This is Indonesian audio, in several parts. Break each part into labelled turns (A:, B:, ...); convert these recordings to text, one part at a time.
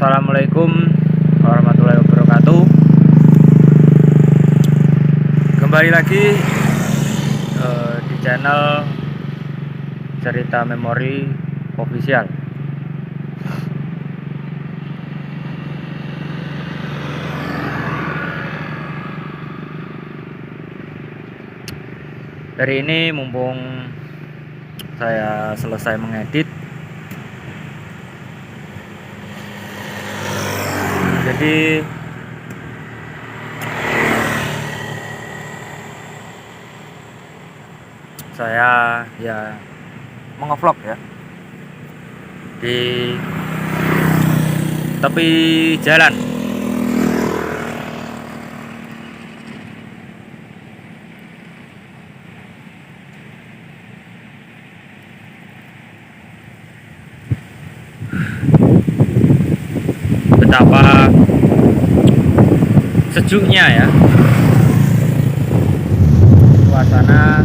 A: Assalamualaikum warahmatullahi wabarakatuh. Kembali lagi di channel Cerita Memori Official. Hari ini mumpung saya selesai mengedit, jadi saya mengevlog ya di tepi jalan. Betapa sejuknya ya suasana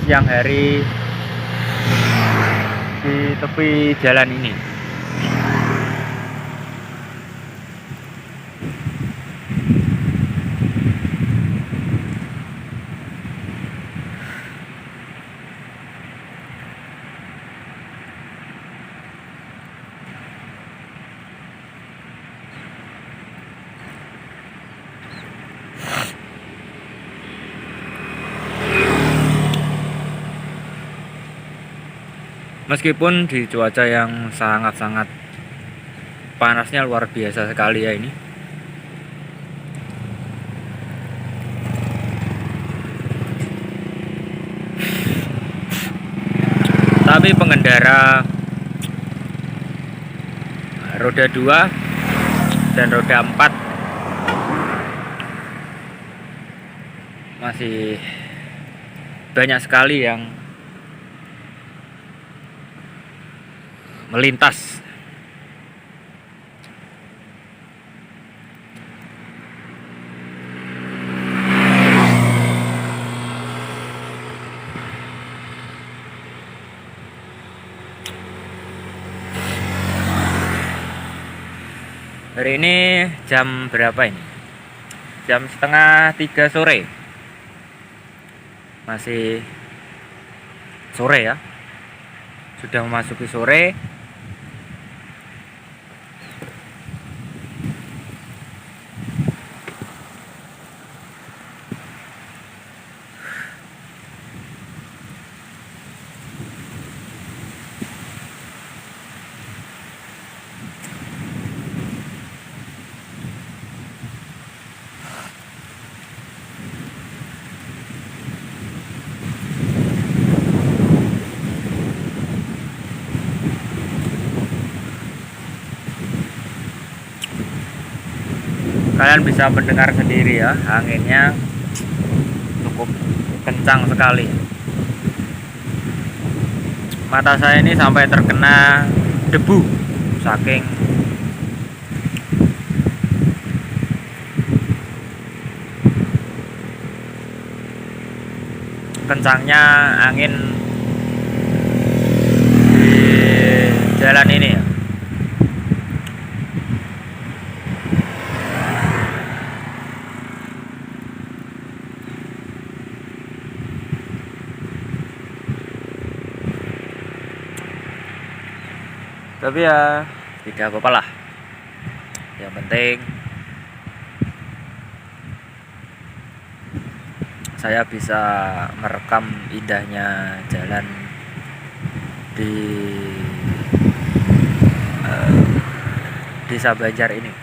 A: siang hari di tepi jalan ini. Meskipun di cuaca yang sangat-sangat panasnya luar biasa sekali ya ini, tapi pengendara roda 2 dan roda 4 masih banyak sekali yang melintas. Hari ini jam berapa ini? Jam setengah 3 sore. Masih sore ya. Sudah memasuki sore. Kalian bisa mendengar sendiri ya, anginnya cukup kencang sekali. Mata saya ini sampai terkena debu saking kencangnya angin di jalan ini ya. Tapi ya tidak apa-apa lah. Yang penting saya bisa merekam indahnya jalan di Desa Banjar ini.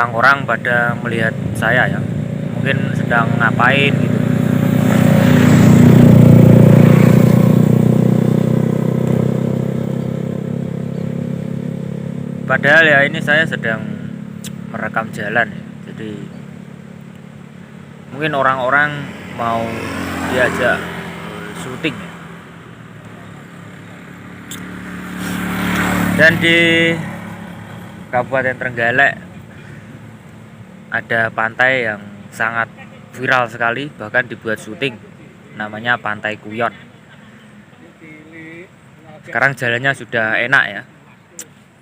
A: orang-orang pada melihat saya ya, mungkin sedang ngapain gitu. Padahal ya ini saya sedang merekam jalan ya. Jadi mungkin orang-orang mau diajak syuting ya. Dan di Kabupaten Trenggalek ada pantai yang sangat viral sekali, bahkan dibuat syuting, namanya Pantai Kuyon. Sekarang jalannya sudah enak ya,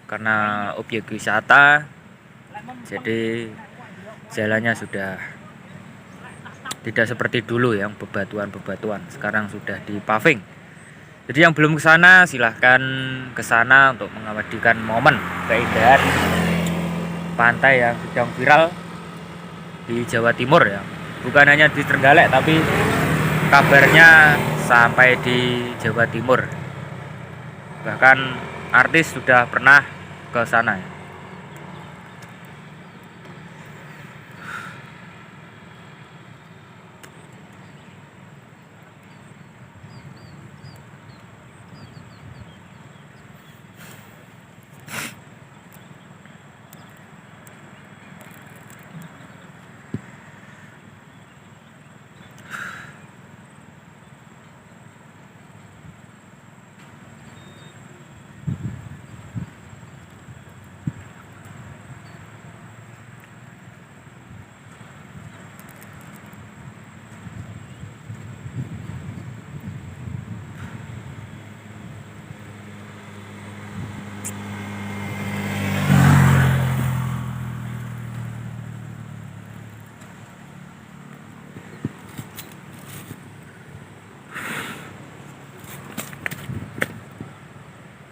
A: karena objek wisata, jadi jalannya sudah tidak seperti dulu yang bebatuan-bebatuan, sekarang sudah di paving. Jadi yang belum ke sana silahkan ke sana untuk mengabadikan momen keindahan pantai yang sedang viral di Jawa Timur ya. Bukan hanya di Trenggalek tapi kabarnya sampai di Jawa Timur. Bahkan artis sudah pernah ke sana ya.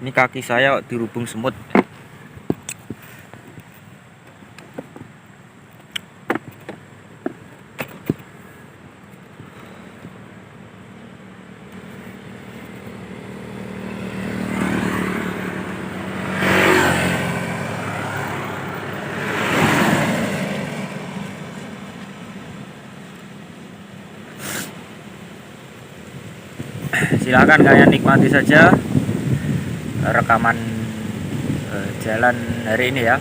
A: Ini kaki saya dirubung semut. Silakan kalian nikmati saja rekaman jalan hari ini ya.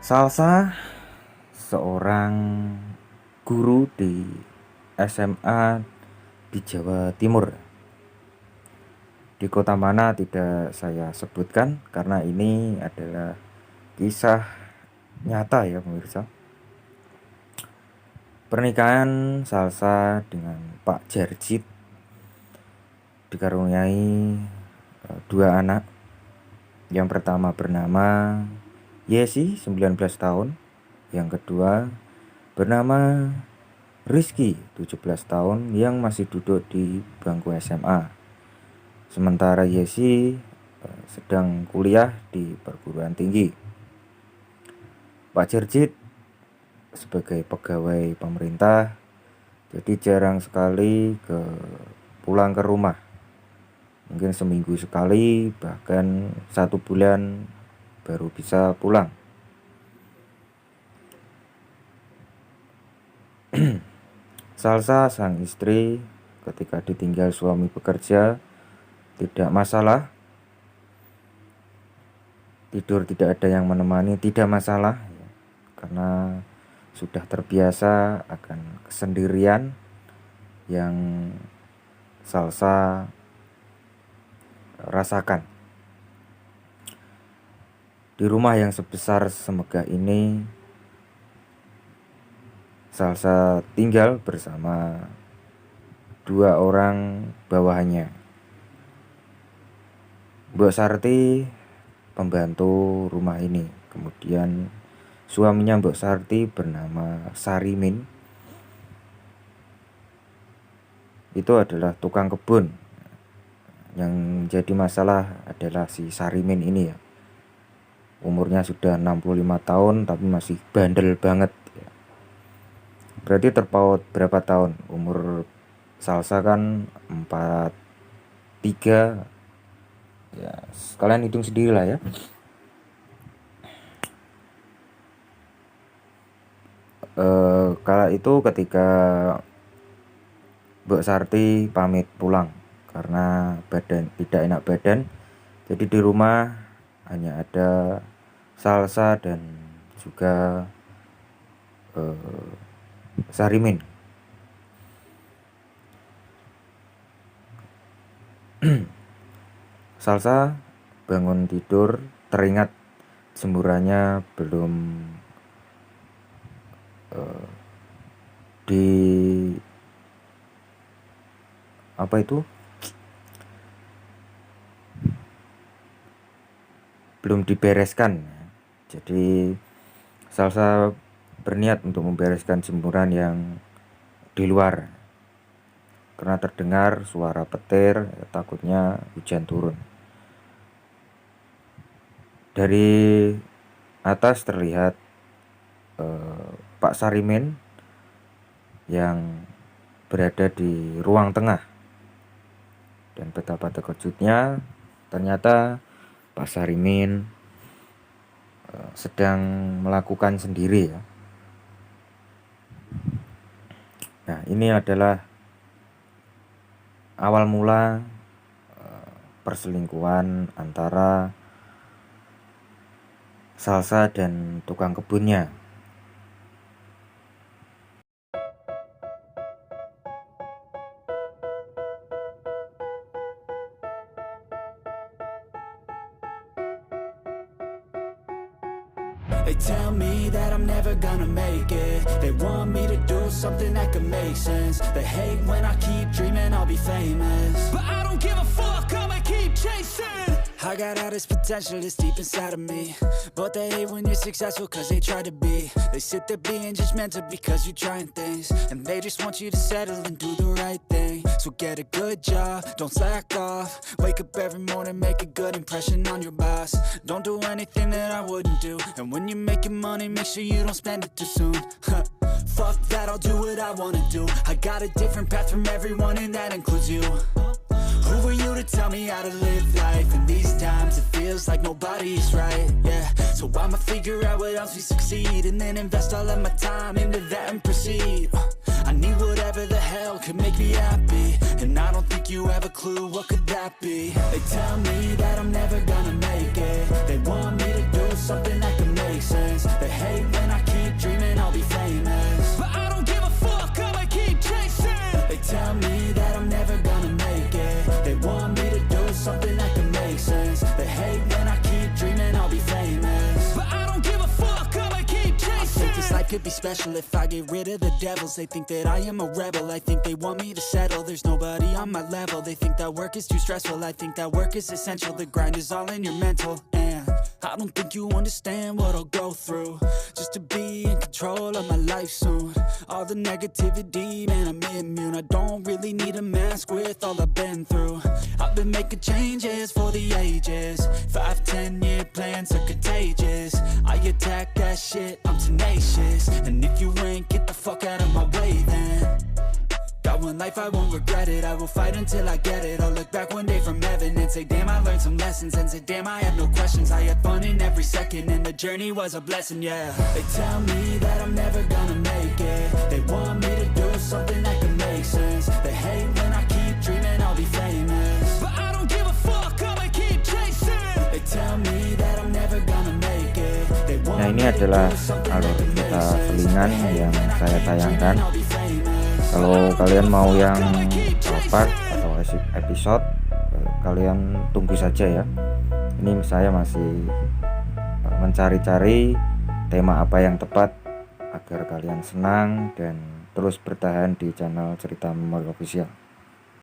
B: Salsa seorang guru di SMA di Jawa Timur. Di kota mana tidak saya sebutkan karena ini adalah kisah nyata ya pemirsa. Pernikahan Salsa dengan Pak Jarjit dikaruniai 2 anak. Yang pertama bernama Yesi 19 tahun, yang kedua bernama Rizky 17 tahun yang masih duduk di bangku SMA. Sementara Yesi sedang kuliah di perguruan tinggi. Pak Jarjit sebagai pegawai pemerintah, jadi jarang sekali pulang ke rumah. Mungkin seminggu sekali, bahkan 1 bulan baru bisa pulang. Salsa sang istri ketika ditinggal suami bekerja tidak masalah, tidur tidak ada yang menemani tidak masalah, karena sudah terbiasa akan kesendirian yang Salsa rasakan. Di rumah yang sebesar semegah ini, Salsa tinggal bersama 2 orang bawahannya. Mbok Sarti pembantu rumah ini, kemudian suaminya Mbok Sarti bernama Sarimin, itu adalah tukang kebun. Yang jadi masalah adalah si Sarimin ini ya, umurnya sudah 65 tahun tapi masih bandel banget. Berarti terpaut berapa tahun? Umur Salsa kan 43. Ya, kalian hitung sendiri lah ya. Kala itu ketika Mbok Sarti pamit pulang karena tidak enak badan, jadi di rumah hanya ada Salsa dan juga Sarimin. Salsa bangun tidur teringat jemurannya belum belum dibereskan. Jadi Salsa berniat untuk membereskan jemuran yang di luar karena terdengar suara petir, takutnya hujan turun. Dari atas terlihat Pak Sarimin yang berada di ruang tengah, dan betapa terkejutnya ternyata Pak Sarimin sedang melakukan sendiri ya. Nah, ini adalah awal mula perselingkuhan antara Salsa dan tukang kebunnya.
C: They tell me that I'm never gonna make it. They want me to do something that could make sense. They hate when I keep dreaming I'll be famous, but I don't give a fuck, I'ma keep chasing. I got all this potential that's deep inside of me, but they hate when you're successful cause they try to be. They sit there being judgmental because you're trying things, and they just want you to settle and do the right thing. So get a good job, don't slack off. Wake up every morning, make a good impression on your boss. Don't do anything that I wouldn't do, and when you're making money, make sure you don't spend it too soon. Fuck that, I'll do what I wanna do. I got a different path from everyone and that includes you. Who are you to tell me how to live life? In these times it feels like nobody's right, yeah. So I'ma figure out what else we succeed, and then invest all of my time into that and proceed. I need whatever the hell could make me happy, and I don't think you have a clue what could that be. They tell me that I'm never gonna make it. They want me to do something that could make sense. They could be special if I get rid of the devils. They think that I am a rebel, I think they want me to settle. There's nobody on my level, they think that work is too stressful. I think that work is essential, the grind is all in your mental. And I don't think you understand what I'll go through just to be in control of my life soon. All the negativity, man, I'm immune. I don't really need a mask with all I've been through. I've been making changes for the ages. 5-10 year plans are contagious. I attack that shit, I'm tenacious. And if you ain't, get the fuck out of my way then. Got one life, I won't regret it. I will fight until I get it. I'll look back one day from heaven and say, damn, I learned some lessons. And say, damn, I had no questions. I had fun in every second, and the journey was a blessing, yeah. They tell me that I'm never gonna make it. They want me to do something that can make sense. They hate when I keep dreaming I'll be famous, but I don't give a fuck, I'ma keep chasing. They tell me that I'm never gonna make it. They want
B: Nah, ini adalah alur cerita selingan yang saya tayangkan. Kalau kalian mau yang part atau episode, kalian tunggu saja ya. Ini saya masih mencari-cari tema apa yang tepat agar kalian senang dan terus bertahan di channel Cerita Memori Official.